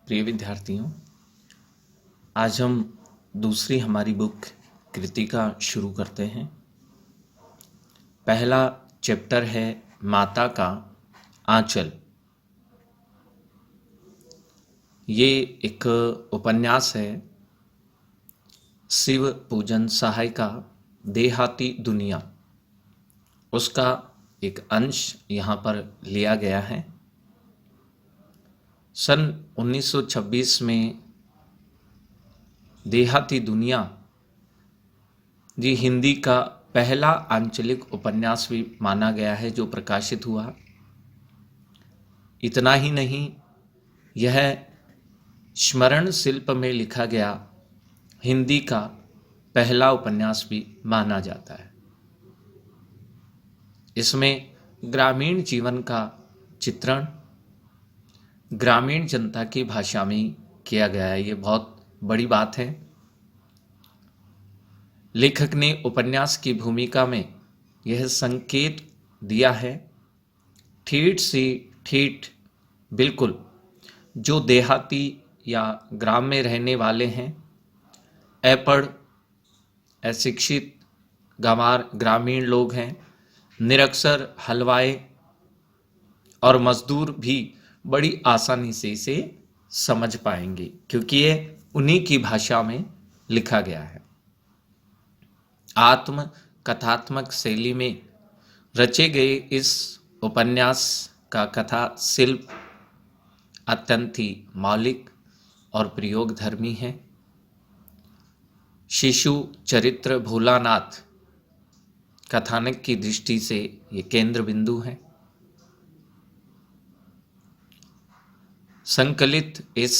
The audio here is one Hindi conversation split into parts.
प्रिय विद्यार्थियों, आज हम दूसरी हमारी बुक कृतिका शुरू करते हैं। पहला चैप्टर है माता का आंचल। ये एक उपन्यास है शिव पूजन सहायिका देहाती दुनिया, उसका एक अंश यहाँ पर लिया गया है। सन 1926 में देहाती दुनिया जी हिंदी का पहला आंचलिक उपन्यास भी माना गया है जो प्रकाशित हुआ। इतना ही नहीं, यह स्मरण शिल्प में लिखा गया हिंदी का पहला उपन्यास भी माना जाता है। इसमें ग्रामीण जीवन का चित्रण ग्रामीण जनता की भाषा में किया गया है। ये बहुत बड़ी बात है। लेखक ने उपन्यास की भूमिका में यह संकेत दिया है, ठेठ से ठेठ बिल्कुल जो देहाती या ग्राम में रहने वाले हैं, अपढ़ अशिक्षित गंवार ग्रामीण लोग हैं, निरक्षर हलवाई और मजदूर भी बड़ी आसानी से इसे समझ पाएंगे, क्योंकि ये उन्हीं की भाषा में लिखा गया है। आत्म कथात्मक शैली में रचे गए इस उपन्यास का कथा शिल्प अत्यंत ही मौलिक और प्रयोगधर्मी है। शिशु चरित्र भोलानाथ कथानक की दृष्टि से ये केंद्र बिंदु है। संकलित इस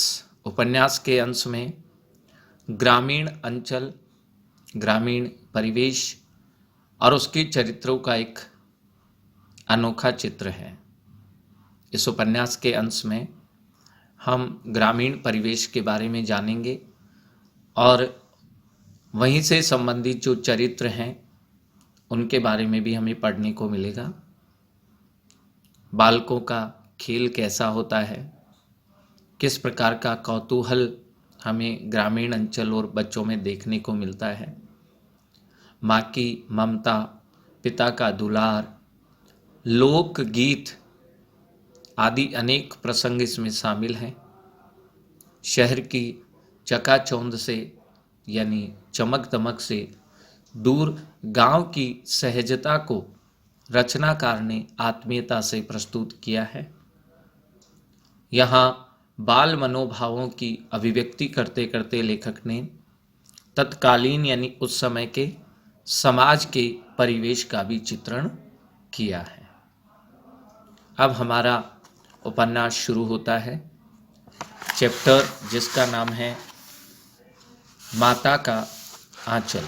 उपन्यास के अंश में ग्रामीण अंचल, ग्रामीण परिवेश और उसके चरित्रों का एक अनोखा चित्र है। इस उपन्यास के अंश में हम ग्रामीण परिवेश के बारे में जानेंगे और वहीं से संबंधित जो चरित्र हैं उनके बारे में भी हमें पढ़ने को मिलेगा। बालकों का खेल कैसा होता है, किस प्रकार का कौतूहल हमें ग्रामीण अंचल और बच्चों में देखने को मिलता है। माँ की ममता, पिता का दुलार, लोक गीत आदि अनेक प्रसंग इसमें शामिल हैं। शहर की चकाचौंध से यानी चमक दमक से दूर गांव की सहजता को रचनाकार ने आत्मीयता से प्रस्तुत किया है। यहाँ बाल मनोभावों की अभिव्यक्ति करते करते लेखक ने तत्कालीन यानी उस समय के समाज के परिवेश का भी चित्रण किया है। अब हमारा उपन्यास शुरू होता है। चैप्टर जिसका नाम है माता का आंचल।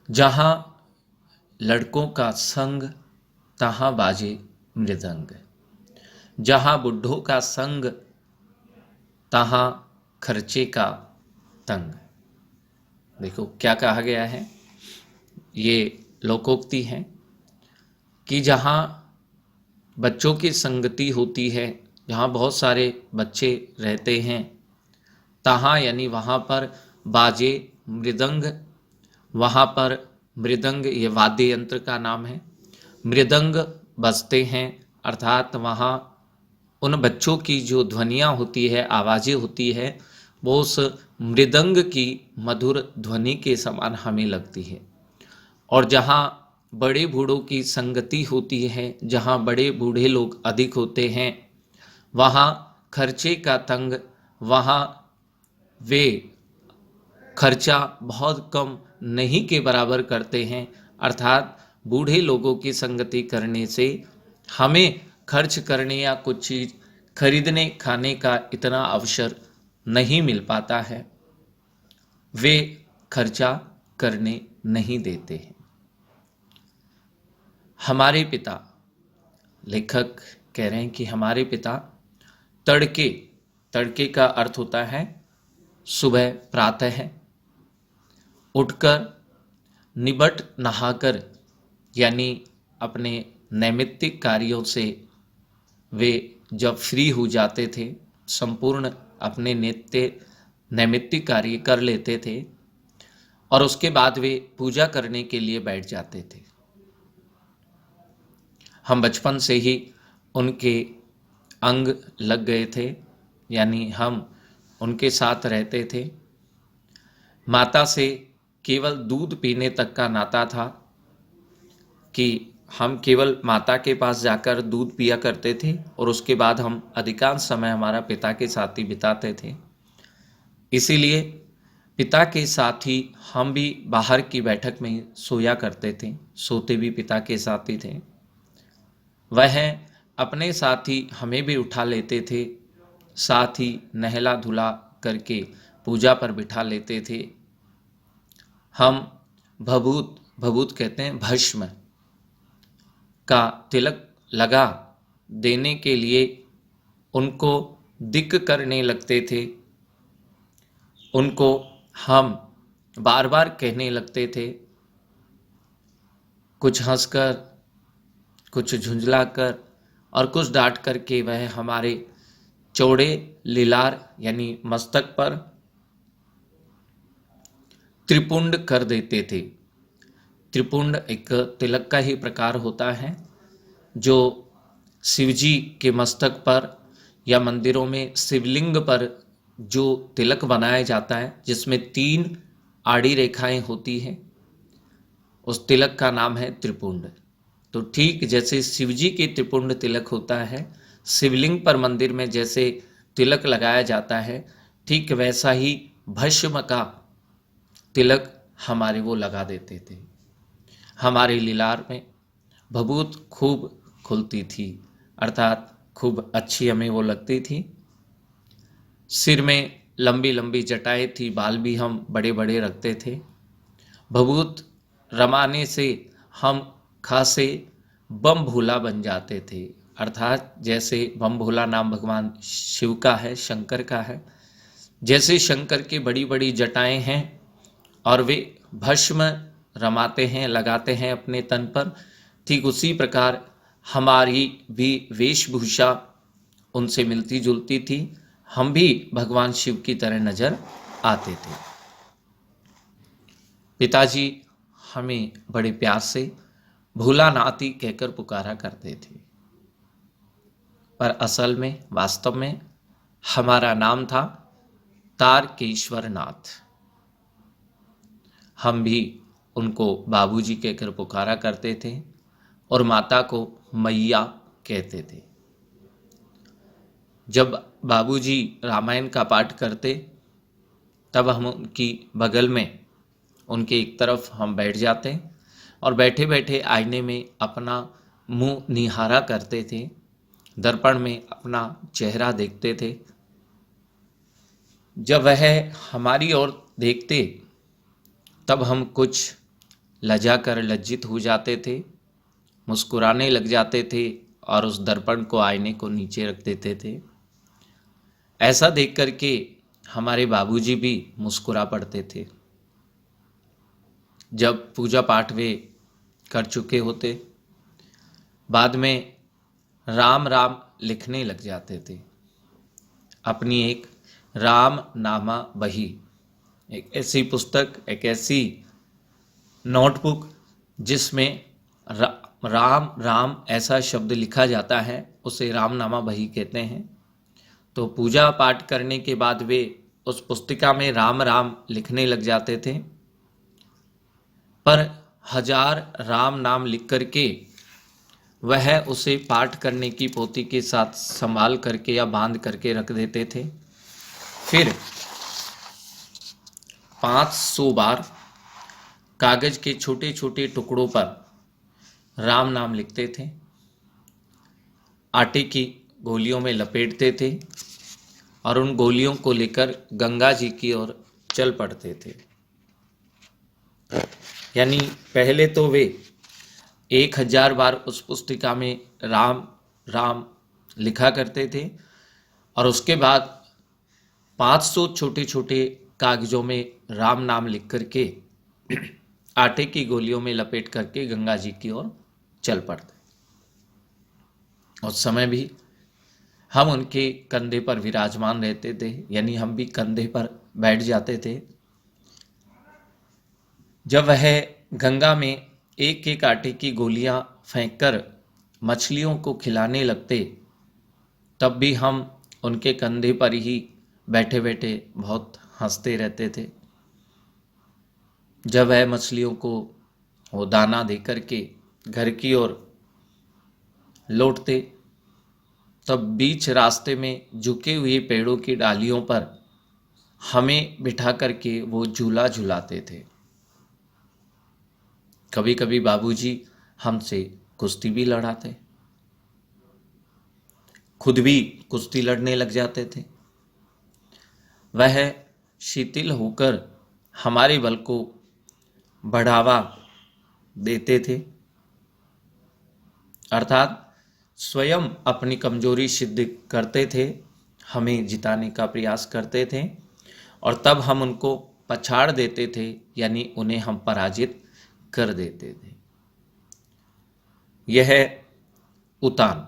जहाँ लड़कों का संग तहाँ बाजे मृदंग, जहाँ बुढ़ों का संग तहाँ खर्चे का तंग। देखो क्या कहा गया है, ये लोकोक्ति है कि जहाँ बच्चों की संगति होती है, जहाँ बहुत सारे बच्चे रहते हैं, तहाँ यानी वहाँ पर बाजे मृदंग, वहाँ पर मृदंग ये वाद्य यंत्र का नाम है, मृदंग बजते हैं। अर्थात वहाँ उन बच्चों की जो ध्वनियाँ होती है, आवाज़ें होती है, वो उस मृदंग की मधुर ध्वनि के समान हमें लगती है। और जहाँ बड़े बूढ़ों की संगति होती है, जहाँ बड़े बूढ़े लोग अधिक होते हैं, वहाँ खर्चे का तंग, वहाँ वे खर्चा बहुत कम नहीं के बराबर करते हैं। अर्थात बूढ़े लोगों की संगति करने से हमें खर्च करने या कुछ चीज़ खरीदने खाने का इतना अवसर नहीं मिल पाता है, वे खर्चा करने नहीं देते हैं। हमारे पिता, लेखक कह रहे हैं कि हमारे पिता तड़के, तड़के का अर्थ होता है सुबह, प्रातः है, उठकर निबट नहाकर यानी अपने नैमित्तिक कार्यों से वे जब फ्री हो जाते थे, संपूर्ण अपने नित्य नैमित्तिक कार्य कर लेते थे और उसके बाद वे पूजा करने के लिए बैठ जाते थे। हम बचपन से ही उनके अंग लग गए थे, यानी हम उनके साथ रहते थे। माता से केवल दूध पीने तक का नाता था कि हम केवल माता के पास जाकर दूध पिया करते थे और उसके बाद हम अधिकांश समय हमारा पिता के साथ ही बिताते थे। इसीलिए पिता के साथ ही हम भी बाहर की बैठक में ही सोया करते थे, सोते भी पिता के साथ ही थे। वह अपने साथ ही हमें भी उठा लेते थे, साथ ही नहला धुला करके पूजा पर बिठा लेते थे। हम भभूत भभूत कहते हैं भस्म का तिलक लगा देने के लिए उनको दिक् करने लगते थे। उनको हम बार बार कहने लगते थे, कुछ हंसकर, कुछ झुंझलाकर और कुछ डांट करके वह हमारे चौड़े लीलार यानी मस्तक पर त्रिपुंड कर देते थे। त्रिपुंड एक तिलक का ही प्रकार होता है जो शिवजी के मस्तक पर या मंदिरों में शिवलिंग पर जो तिलक बनाया जाता है, जिसमें 3 आड़ी रेखाएं होती हैं, उस तिलक का नाम है त्रिपुंड। तो ठीक जैसे शिवजी के त्रिपुंड तिलक होता है, शिवलिंग पर मंदिर में जैसे तिलक लगाया जाता है, ठीक वैसा ही भस्म का तिलक हमारे वो लगा देते थे। हमारे लीलार में भभूत खूब खुलती थी, अर्थात खूब अच्छी हमें वो लगती थी। सिर में लंबी लंबी जटाएं थी, बाल भी हम बड़े बड़े रखते थे। भभूत रमाने से हम खासे बम भोला बन जाते थे, अर्थात जैसे बम भोला नाम भगवान शिव का है, शंकर का है। जैसे शंकर की बड़ी बड़ी जटाएं हैं और वे भस्म रमाते हैं, लगाते हैं अपने तन पर, ठीक उसी प्रकार हमारी भी वेशभूषा उनसे मिलती जुलती थी। हम भी भगवान शिव की तरह नजर आते थे। पिताजी हमें बड़े प्यार से भोला नाती कहकर पुकारा करते थे, पर असल में वास्तव में हमारा नाम था तारकेश्वर नाथ। हम भी उनको बाबूजी कहकर पुकारा करते थे और माता को मैया कहते थे। जब बाबूजी रामायण का पाठ करते तब हम उनकी बगल में, उनके एक तरफ हम बैठ जाते और बैठे बैठे आईने में अपना मुंह निहारा करते थे, दर्पण में अपना चेहरा देखते थे। जब वह हमारी ओर देखते तब हम कुछ लजा कर लज्जित हो जाते थे, मुस्कुराने लग जाते थे और उस दर्पण को, आईने को नीचे रख देते थे। ऐसा देख करके हमारे बाबूजी भी मुस्कुरा पड़ते थे। जब पूजा पाठ वे कर चुके होते, बाद में राम राम लिखने लग जाते थे। अपनी एक राम नामा बही, एक ऐसी पुस्तक, एक ऐसी नोटबुक जिसमें राम राम ऐसा शब्द लिखा जाता है, उसे रामनामा बही कहते हैं। तो पूजा पाठ करने के बाद वे उस पुस्तिका में राम राम लिखने लग जाते थे, पर 1000 राम नाम लिख करके वह उसे पाठ करने की पोथी के साथ संभाल करके या बांध करके रख देते थे। फिर 500 बार कागज के छोटे छोटे टुकड़ों पर राम नाम लिखते थे, आटे की गोलियों में लपेटते थे और उन गोलियों को लेकर गंगा जी की ओर चल पड़ते थे। यानी पहले तो वे 1000 बार उस पुस्तिका में राम राम लिखा करते थे और उसके बाद 500 छोटे छोटे कागजों में राम नाम लिख करके आटे की गोलियों में लपेट करके गंगा जी की ओर चल पड़ते। और समय भी हम उनके कंधे पर विराजमान रहते थे, यानी हम भी कंधे पर बैठ जाते थे। जब वह गंगा में एक एक आटे की गोलियां फेंककर मछलियों को खिलाने लगते, तब भी हम उनके कंधे पर ही बैठे बैठे बहुत हंसते रहते थे। जब वह मछलियों को वो दाना दे करके घर की ओर लौटते, तब बीच रास्ते में झुके हुए पेड़ों की डालियों पर हमें बिठा करके वो झूला झुलाते थे। कभी कभी बाबूजी हमसे कुश्ती भी लड़ाते, खुद भी कुश्ती लड़ने लग जाते थे। वह शिथिल होकर हमारे बल को बढ़ावा देते थे, अर्थात स्वयं अपनी कमजोरी सिद्ध करते थे, हमें जिताने का प्रयास करते थे, और तब हम उनको पछाड़ देते थे, यानी उन्हें हम पराजित कर देते थे। यह है उतान।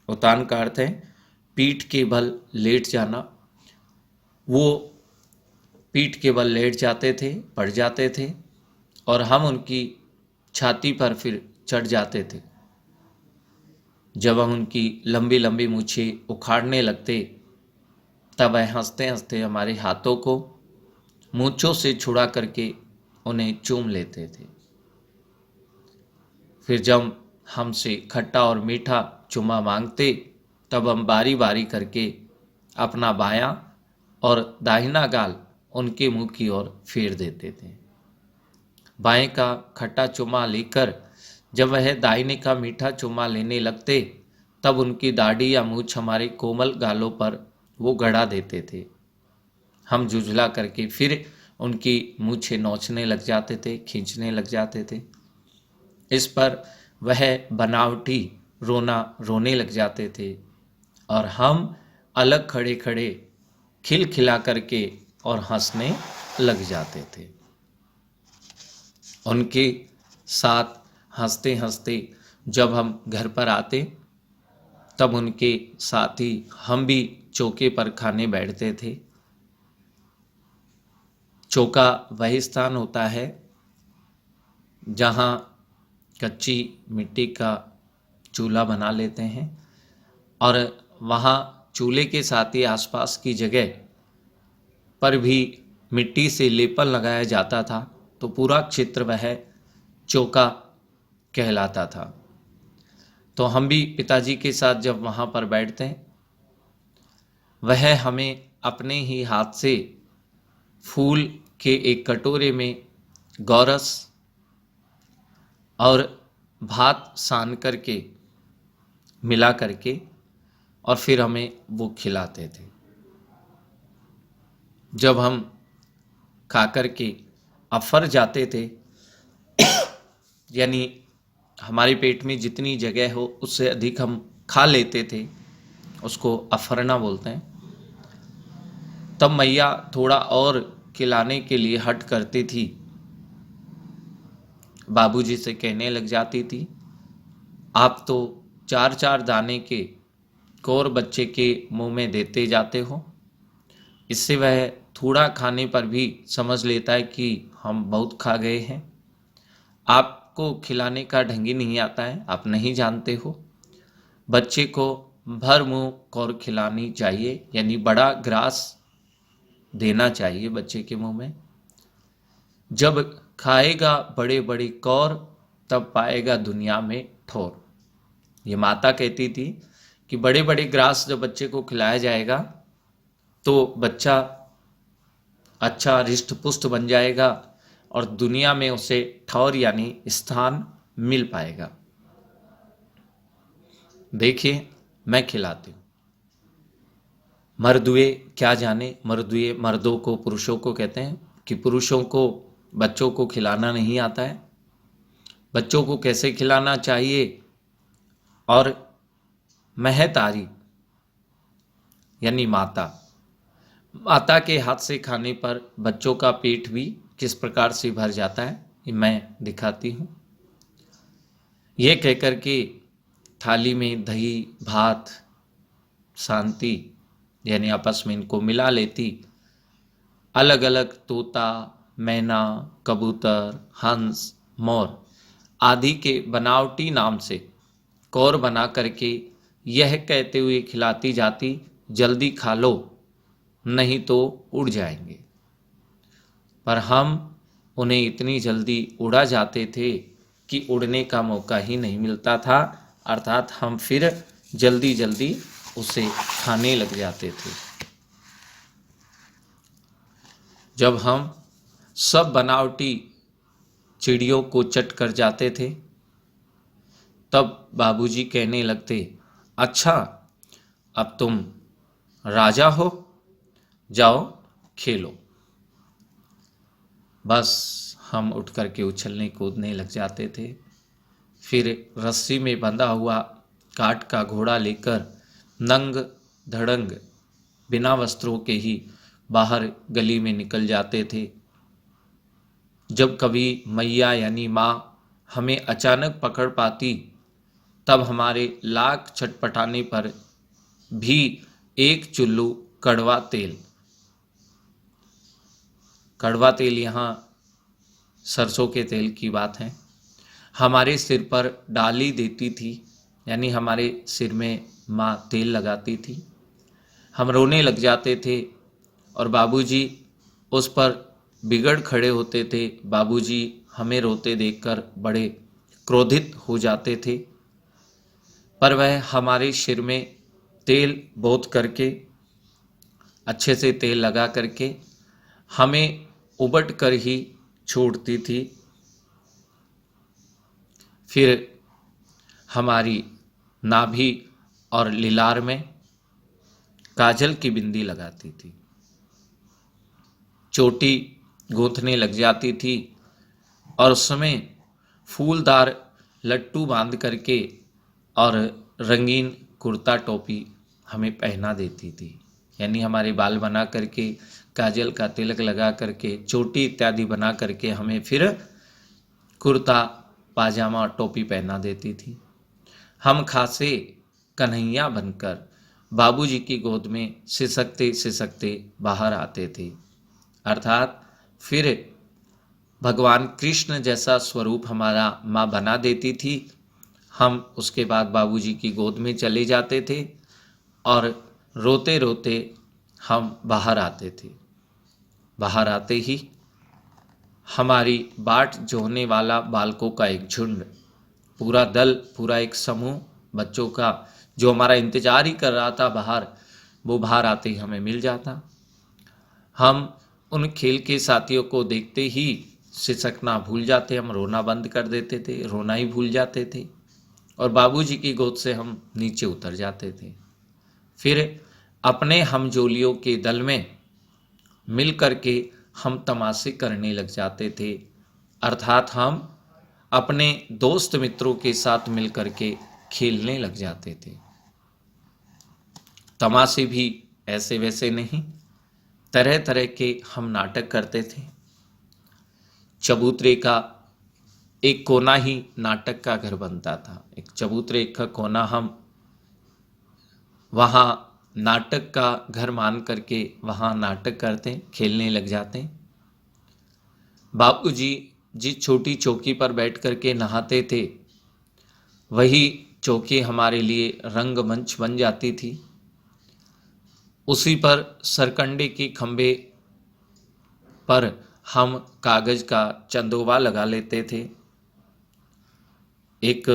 उतान का अर्थ है पीठ के बल लेट जाना। वो पीठ के बल लेट जाते थे, पड़ जाते थे, और हम उनकी छाती पर फिर चढ़ जाते थे। जब हम उनकी लंबी लंबी मूछें उखाड़ने लगते, तब वह हंसते हंसते हमारे हाथों को मूंछों से छुड़ा करके उन्हें चूम लेते थे। फिर जब हमसे खट्टा और मीठा चुमा मांगते, तब हम बारी बारी करके अपना बायां और दाहिना गाल उनके मुंह की ओर फेर देते थे। बाएं का खट्टा चुमा लेकर जब वह दाहिने का मीठा चुमा लेने लगते, तब उनकी दाढ़ी या मूछ हमारे कोमल गालों पर वो गड़ा देते थे। हम झुझला करके फिर उनकी मूछें नोचने लग जाते थे, खींचने लग जाते थे। इस पर वह बनावटी रोना रोने लग जाते थे, और हम अलग खड़े खड़े खिलखिला करके और हंसने लग जाते थे। उनके साथ हंसते हंसते जब हम घर पर आते, तब उनके साथ ही हम भी चौके पर खाने बैठते थे। चौका वही स्थान होता है जहाँ कच्ची मिट्टी का चूल्हा बना लेते हैं, और वहाँ चूल्हे के साथ ही आसपास की जगह पर भी मिट्टी से लेपन लगाया जाता था, तो पूरा क्षेत्र वह चौका कहलाता था। तो हम भी पिताजी के साथ जब वहाँ पर बैठते हैं, वह हमें अपने ही हाथ से फूल के एक कटोरे में गौरस और भात सान करके मिला करके और फिर हमें वो खिलाते थे। जब हम खा करके अफर जाते थे, यानी हमारे पेट में जितनी जगह हो उससे अधिक हम खा लेते थे, उसको अफरना बोलते हैं, तब मैया थोड़ा और खिलाने के लिए हट करती थी। बाबूजी से कहने लग जाती थी, आप तो चार चार दाने के कौर बच्चे के मुंह में देते जाते हो। इससे वह थोड़ा खाने पर भी समझ लेता है कि हम बहुत खा गए हैं। आपको खिलाने का ढंग ही नहीं आता है, आप नहीं जानते हो। बच्चे को भर मुंह कौर खिलानी चाहिए, यानी बड़ा ग्रास देना चाहिए बच्चे के मुंह में। जब खाएगा बड़े बड़े कौर, तब पाएगा दुनिया में ठोर। ये माता कहती थी कि बड़े बड़े ग्रास जब बच्चे को खिलाया जाएगा तो बच्चा अच्छा रिष्ट पुष्ट बन जाएगा और दुनिया में उसे ठौर यानी स्थान मिल पाएगा। देखिए, मैं खिलाती हूँ। मर्दुए क्या जाने, मर्दुए मर्दों को, पुरुषों को कहते हैं कि पुरुषों को बच्चों को खिलाना नहीं आता है। बच्चों को कैसे खिलाना चाहिए, और महतारी यानी माता, माता के हाथ से खाने पर बच्चों का पेट भी किस प्रकार से भर जाता है, ये मैं दिखाती हूँ। ये कहकर के थाली में दही भात शांति यानी आपस में इनको मिला लेती। अलग अलग तोता, मैना, कबूतर, हंस, मोर आदि के बनावटी नाम से कौर बना करके यह कहते हुए खिलाती जाती, जल्दी खा लो नहीं तो उड़ जाएंगे। पर हम उन्हें इतनी जल्दी उड़ा जाते थे कि उड़ने का मौका ही नहीं मिलता था, अर्थात हम फिर जल्दी जल्दी उसे खाने लग जाते थे। जब हम सब बनावटी चिड़ियों को चट कर जाते थे तब बाबूजी कहने लगते, अच्छा अब तुम राजा हो, जाओ खेलो। बस हम उठ कर के उछलने कूदने लग जाते थे। फिर रस्सी में बंधा हुआ काठ का घोड़ा लेकर नंग धड़ंग बिना वस्त्रों के ही बाहर गली में निकल जाते थे। जब कभी मैया यानी माँ हमें अचानक पकड़ पाती तब हमारे लाख छटपटाने पर भी एक चुल्लू कड़वा तेल यहाँ सरसों के तेल की बात है, हमारे सिर पर डाली देती थी। यानी हमारे सिर में माँ तेल लगाती थी। हम रोने लग जाते थे और बाबूजी उस पर बिगड़ खड़े होते थे। बाबूजी हमें रोते देखकर बड़े क्रोधित हो जाते थे, पर वह हमारे सिर में तेल बोत करके, अच्छे से तेल लगा करके हमें उबट कर ही छोड़ती थी। फिर हमारी नाभि और लीलार में काजल की बिंदी लगाती थी, चोटी गूंथने लग जाती थी और उसमें फूलदार लट्टू बांध करके और रंगीन कुर्ता टोपी हमें पहना देती थी। यानी हमारे बाल बना करके, काजल का तिलक लगा करके, चोटी इत्यादि बना करके हमें फिर कुर्ता पाजामा टोपी पहना देती थी। हम खासे कन्हैया बनकर बाबूजी की गोद में सिसकते सिसकते बाहर आते थे। अर्थात फिर भगवान कृष्ण जैसा स्वरूप हमारा माँ बना देती थी। हम उसके बाद बाबूजी की गोद में चले जाते थे और रोते रोते हम बाहर आते थे। बाहर आते ही हमारी बाट जोहने वाला बालकों का एक झुंड, पूरा दल, पूरा एक समूह बच्चों का जो हमारा इंतजार ही कर रहा था बाहर, वो बाहर आते ही हमें मिल जाता। हम उन खेल के साथियों को देखते ही सिसकना भूल जाते, हम रोना बंद कर देते थे, रोना ही भूल जाते थे और बाबूजी की गोद से हम नीचे उतर जाते थे। फिर अपने हमजोलियों के दल में मिल करके हम तमाशे करने लग जाते थे। अर्थात हम अपने दोस्त मित्रों के साथ मिल करके खेलने लग जाते थे। तमाशे भी ऐसे वैसे नहीं, तरह तरह के हम नाटक करते थे। चबूतरे का एक कोना ही नाटक का घर बनता था। एक चबूतरे का कोना हम वहाँ नाटक का घर मान करके वहाँ नाटक करते, खेलने लग जाते। बाबूजी जिस छोटी चौकी पर बैठ करके नहाते थे वही चौकी हमारे लिए रंगमंच बन जाती थी। उसी पर सरकंडे के खंभे पर हम कागज का चंदोवा लगा लेते थे। एक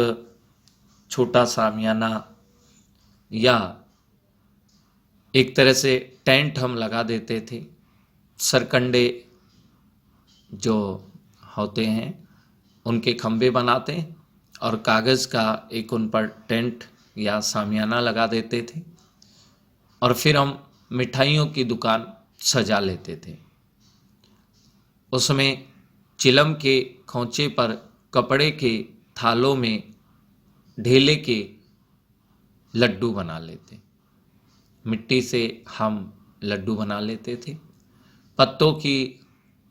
छोटा सामियाना या एक तरह से टेंट हम लगा देते थे। सरकंडे जो होते हैं उनके खंभे बनाते और कागज़ का एक उन पर टेंट या सामियाना लगा देते थे और फिर हम मिठाइयों की दुकान सजा लेते थे। उसमें चिलम के खोंचे पर कपड़े के थालों में ढेले के लड्डू बना लेते, मिट्टी से हम लड्डू बना लेते थे। पत्तों की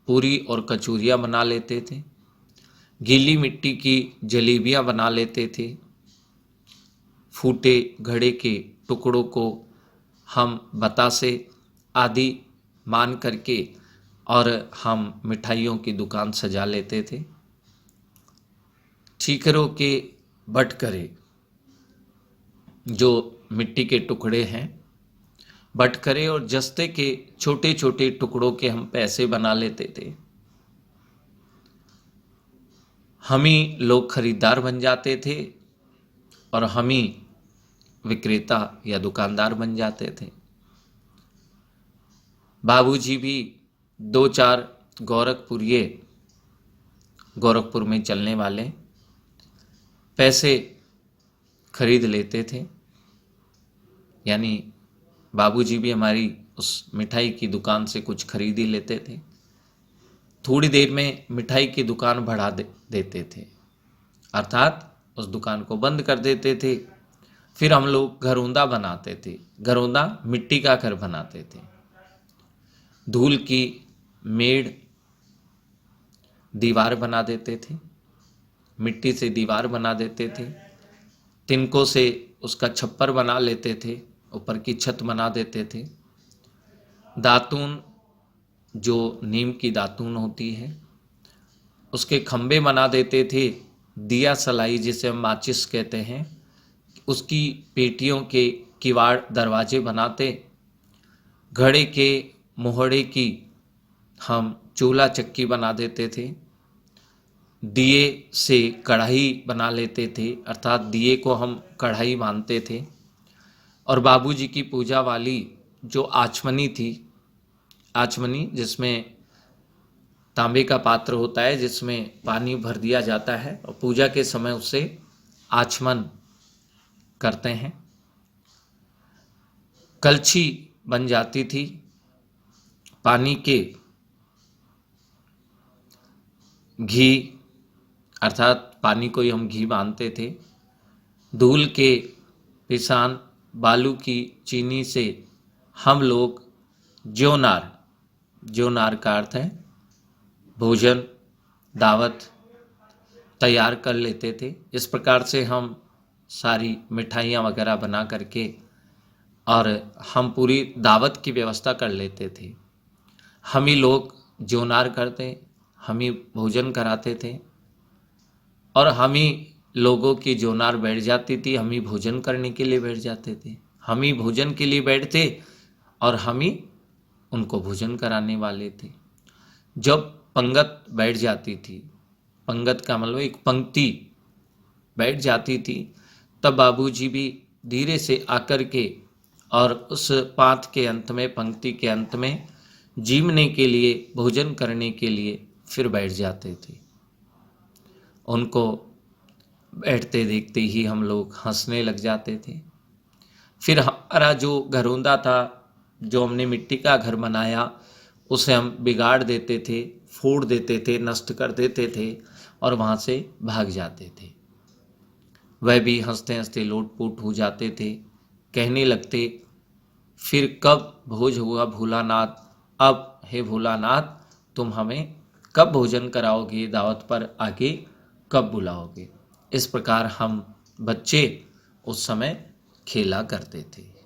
पूरी और कचूरियाँ बना लेते थे। गीली मिट्टी की जलेबियाँ बना लेते थे। फूटे घड़े के टुकड़ों को हम बतासे आदि मान करके और हम मिठाइयों की दुकान सजा लेते थे। ठीकरों के बटकरे, जो मिट्टी के टुकड़े हैं, बटकरे और जस्ते के छोटे छोटे टुकड़ों के हम पैसे बना लेते थे। हम ही लोग खरीदार बन जाते थे और हम ही विक्रेता या दुकानदार बन जाते थे। बाबूजी भी 2-4 गोरखपुर में चलने वाले पैसे खरीद लेते थे। यानी बाबूजी भी हमारी उस मिठाई की दुकान से कुछ खरीद ही लेते थे। थोड़ी देर में मिठाई की दुकान बढ़ा देते थे, अर्थात उस दुकान को बंद कर देते थे। फिर हम लोग घरौंदा बनाते थे। घरौंदा मिट्टी का घर बनाते थे। धूल की मेड़ दीवार बना देते थे, मिट्टी से दीवार बना देते थे। तिनकों से उसका छप्पर बना लेते थे, ऊपर की छत बना देते थे। दातून, जो नीम की दातून होती है, उसके खंबे बना देते थे। दिया सलाई, जिसे हम माचिस कहते हैं, उसकी पेटियों के किवाड़ दरवाजे बनाते। घड़े के मोहड़े की हम चूल्हा चक्की बना देते थे। दिए से कढ़ाई बना लेते थे, अर्थात दिए को हम कढ़ाई मानते थे। और बाबूजी की पूजा वाली जो आचमनी थी, आचमनी जिसमें तांबे का पात्र होता है, जिसमें पानी भर दिया जाता है और पूजा के समय उससे आचमन करते हैं। कलछी बन जाती थी पानी के घी, अर्थात पानी को ही हम घी मानते थे। धूल के पिसान, बालू की चीनी से हम लोग ज्योनार का अर्थ है भोजन, दावत तैयार कर लेते थे। इस प्रकार से हम सारी मिठाइयाँ वगैरह बना करके और हम पूरी दावत की व्यवस्था कर लेते थे। हम ही लोग ज्योनार करते, हम ही भोजन कराते थे और हम ही लोगों की ज्योनार बैठ जाती थी, हम ही भोजन करने के लिए बैठ जाते थे। हम ही भोजन के लिए बैठते और हम ही उनको भोजन कराने वाले थे। जब पंगत बैठ जाती थी, पंगत का मतलब एक पंक्ति बैठ जाती थी, तब बाबूजी भी धीरे से आकर के और उस पांत के अंत में, पंक्ति के अंत में जीवने के लिए, भोजन करने के लिए फिर बैठ जाते थे। उनको बैठते देखते ही हम लोग हंसने लग जाते थे। फिर हमारा जो घरौंदा था, जो हमने मिट्टी का घर बनाया, उसे हम बिगाड़ देते थे, फोड़ देते थे, नष्ट कर देते थे और वहाँ से भाग जाते थे। वह भी हंसते हंसते लोटपोट हो जाते थे। कहने लगते, फिर कब भोज हुआ भोलानाथ, अब हे भोलानाथ तुम हमें कब भोजन कराओगे, दावत पर आके कब बुलाओगे। इस प्रकार हम बच्चे उस समय खेला करते थे।